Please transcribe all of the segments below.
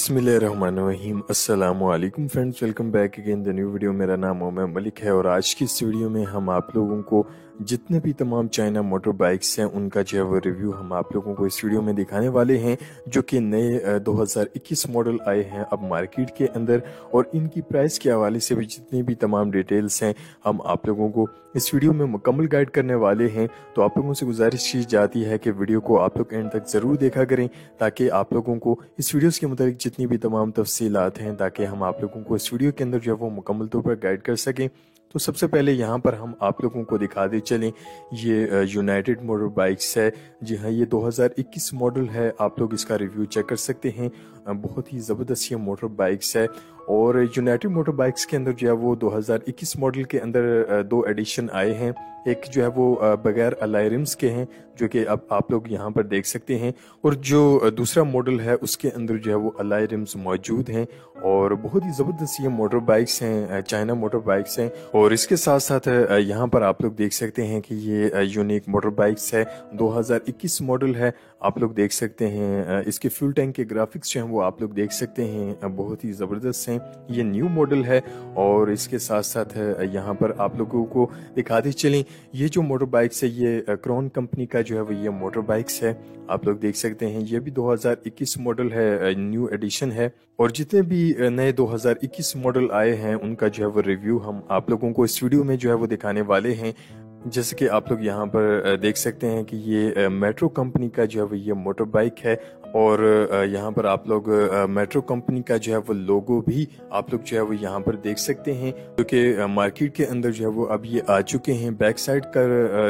बिस्मिल्लाहिर्रहमानिर्रहीम। अस्सलामु अलैकुम friends, welcome back again the new video. मेरा नाम उमर मलिक है और आज की इस वीडियो में हम आप लोगों को जितने भी तमाम चाइना मोटर बाइक्स हैं उनका जो है वो रिव्यू हम आप लोगों को इस वीडियो में दिखाने वाले हैं, जो कि नए 2021 मॉडल आए हैं अब मार्केट के अंदर। और इनकी प्राइस के हवाले से भी जितनी भी तमाम डिटेल्स हैं हम आप लोगों को इस वीडियो में मुकम्मल गाइड करने वाले हैं। तो आप लोगों से गुजारिश की जाती है कि वीडियो को आप लोग एंड तक ज़रूर देखा करें, ताकि आप लोगों को इस वीडियोस के मुताबिक जितनी भी तमाम तफसीलात हैं, ताकि हम आप लोगों को इस वीडियो के अंदर जो है वो मुकम्मल तौर पर गाइड कर सकें। तो सबसे पहले यहाँ पर हम आप लोगों को दिखा दे चलें, ये यूनाइटेड मोटर बाइक्स है। जी हाँ, ये 2021 मॉडल है। आप लोग इसका रिव्यू चेक कर सकते हैं। बहुत ही ज़बरदस्त ये मोटर बाइक्स है। और यूनाइटेड मोटर बाइक्स के अंदर जो है वो 2021 मॉडल के अंदर दो एडिशन आए हैं। एक जो है वो बगैर अलाई रिम्स के हैं, जो कि अब आप लोग यहाँ पर देख सकते हैं। और जो दूसरा मॉडल है उसके अंदर जो है वो अलाई रिम्स मौजूद हैं। और बहुत ही ज़बरदस्त ये मोटर बाइक्स हैं, चाइना मोटर बाइक्स हैं। और इसके साथ साथ यहाँ पर आप लोग देख सकते हैं कि ये यूनिक मोटर बाइक्स है, 2021 मॉडल है। आप लोग देख सकते हैं इसके फ्यूल टैंक के ग्राफिक्स जो हैं वो आप लोग देख सकते हैं, बहुत ही ज़बरदस्त हैं। ये न्यू मॉडल है। और इसके साथ साथ यहाँ पर आप लोगों को दिखाते चलें, ये जो मोटर बाइक्स है ये क्रॉन कंपनी का जो है वो ये मोटर बाइक्स है। आप लोग देख सकते हैं ये भी 2021 मॉडल है, न्यू एडिशन है। और जितने भी नए 2021 मॉडल आए हैं उनका जो है वो रिव्यू हम आप लोगों को इस वीडियो में जो है वो दिखाने वाले हैं। जैसे कि आप लोग यहाँ पर देख सकते हैं कि ये मेट्रो कंपनी का जो है वो ये मोटर बाइक है। और यहाँ पर आप लोग मेट्रो कंपनी का जो है वो लोगो भी आप लोग जो है वो यहाँ पर देख सकते हैं, जो कि मार्केट के अंदर जो है वो अब ये आ चुके हैं। बैक साइड का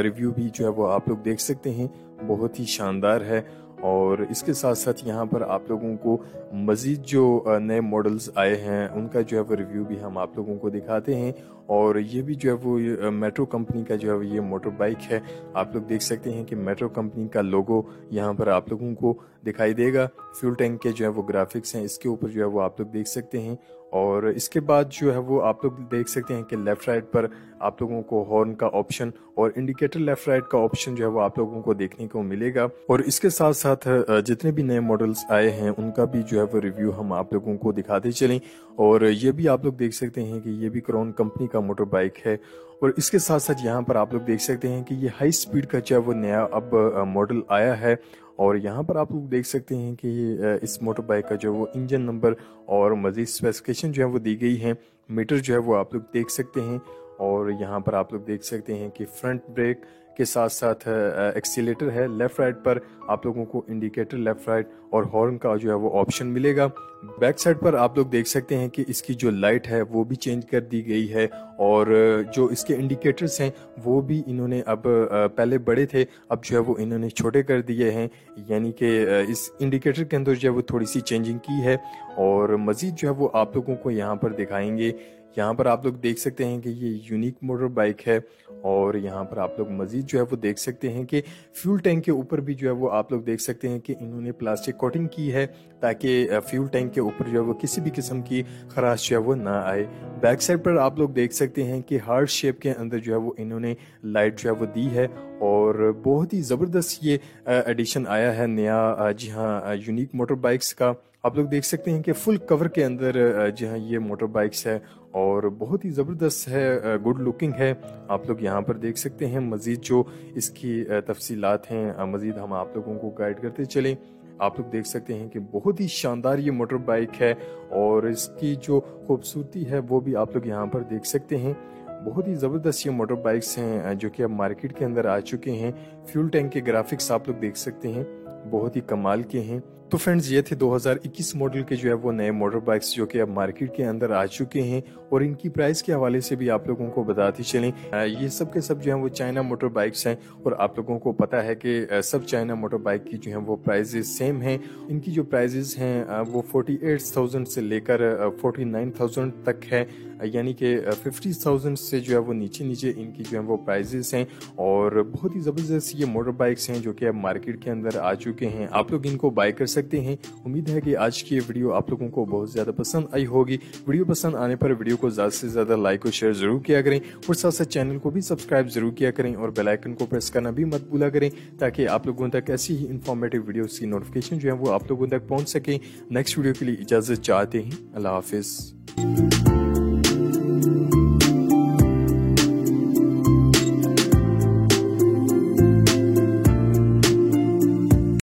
रिव्यू भी जो है वो आप लोग देख सकते हैं, बहुत ही शानदार है। और इसके साथ साथ यहाँ पर आप लोगों को मज़ीद जो नए मॉडल्स आए हैं उनका जो है वो रिव्यू भी हम आप लोगों को दिखाते हैं। और ये भी जो है वो मेट्रो कंपनी का जो है वो ये मोटर बाइक है। आप लोग देख सकते हैं कि मेट्रो कंपनी का लोगो यहाँ पर आप लोगों को दिखाई देगा। फ्यूल टैंक के जो है वो ग्राफिक्स हैं इसके ऊपर जो है वो आप लोग देख सकते हैं। और इसके बाद जो है वो आप लोग देख सकते हैं कि लेफ्ट राइट पर आप लोगों को हॉर्न का ऑप्शन और इंडिकेटर लेफ्ट राइट का ऑप्शन जो है वो आप लोगों को देखने को मिलेगा। और इसके साथ साथ जितने भी नए मॉडल्स आए हैं उनका भी जो है वो रिव्यू हम आप लोगों को दिखाते चलें। और ये भी आप लोग देख सकते हैं कि ये भी क्रॉन कंपनी का मोटर बाइक है। और इसके साथ साथ यहाँ पर आप लोग देख सकते हैं कि ये हाई स्पीड का जो है वो नया अब मॉडल आया है। और यहाँ पर आप लोग देख सकते हैं कि इस मोटर बाइक का जो वो इंजन नंबर और मजीद स्पेसिफिकेशन जो है वो दी गई है। मीटर जो है वो आप लोग देख सकते हैं। और यहाँ पर आप लोग देख सकते हैं कि फ्रंट ब्रेक के साथ साथ एक्सीलेटर है। लेफ्ट राइट पर आप लोगों को इंडिकेटर लेफ्ट राइट और हॉर्न का जो है वो ऑप्शन मिलेगा। बैक साइड पर आप लोग देख सकते हैं कि इसकी जो लाइट है वो भी चेंज कर दी गई है। और जो इसके इंडिकेटर्स हैं वो भी इन्होंने अब पहले बड़े थे, अब जो है वो इन्होंने छोटे कर दिए हैं। यानी कि इस इंडिकेटर के अंदर जो है वो थोड़ी सी चेंजिंग की है। और मज़ीद जो है वो आप लोगों को यहाँ पर दिखाएंगे। यहाँ पर आप लोग देख सकते हैं कि ये यूनिक मोटर बाइक है। और यहाँ पर आप लोग मजीद जो है वो देख सकते हैं कि फ्यूल टैंक के ऊपर भी जो है वो आप लोग देख सकते हैं कि इन्होंने प्लास्टिक कोटिंग की है, ताकि फ्यूल टैंक के ऊपर जो है वो किसी भी किस्म की खराश जो है वो ना आए। बैक साइड पर आप लोग देख सकते हैं कि हार्ट शेप के अंदर जो है वो इन्होंने लाइट जो है वो दी है। और बहुत ही ज़बरदस्त ये एडिशन आया है नया, जी हाँ, यूनिक मोटर बाइक्स का। आप लोग देख सकते हैं कि फुल कवर के अंदर जी हाँ ये मोटर बाइक्स है। और बहुत ही ज़बरदस्त है, गुड लुकिंग है। आप लोग यहाँ पर देख सकते हैं। मज़ीद जो इसकी तफसीलात हैं मज़ीद हम आप लोगों को गाइड करते चलें। आप लोग देख सकते हैं कि बहुत ही शानदार ये मोटर बाइक है। और इसकी जो खूबसूरती है वो भी आप लोग यहाँ पर देख सकते हैं। बहुत ही ज़बरदस्त ये मोटर बाइक्स हैं जो कि अब मार्केट के अंदर आ चुके हैं। फ्यूल टैंक के ग्राफिक्स आप लोग देख सकते हैं, बहुत ही कमाल के हैं। तो फ्रेंड्स, ये थे 2021 मॉडल के जो है वो नए मोटर बाइक्स जो कि अब मार्केट के अंदर आ चुके हैं। और इनकी प्राइस के हवाले से भी आप लोगों को बताते चलें, ये सब के सब जो है वो चाइना मोटर बाइक्स हैं। और आप लोगों को पता है कि सब चाइना मोटर बाइक की जो है वो प्राइजेस सेम हैं। इनकी जो प्राइजेस हैं वो 48,000 से लेकर 49,000 तक है। यानी कि 50,000 से जो है वो नीचे नीचे इनकी जो है वो प्राइजेस हैं। और बहुत ही ज़बरदस्त ये मोटर बाइक्स हैं जो कि अब मार्केट के अंदर आ चुके हैं। आप लोग इनको बाय कर सकते हैं। उम्मीद है कि आज की ये वीडियो आप लोगों को बहुत ज़्यादा पसंद आई होगी। वीडियो पसंद आने पर वीडियो को ज़्यादा से ज़्यादा लाइक और शेयर जरूर किया करें और साथ साथ चैनल को भी सब्सक्राइब जरूर किया करें और बेल आइकन को प्रेस करना भी मत भूला करें, ताकि आप लोगों तक ऐसी ही इंफॉर्मेटिव वीडियोस की नोटिफिकेशन जो है वो आप लोगों तक पहुंच सके। नेक्स्ट वीडियो के लिए इजाज़त चाहते हैं। अल्लाह हाफिज़।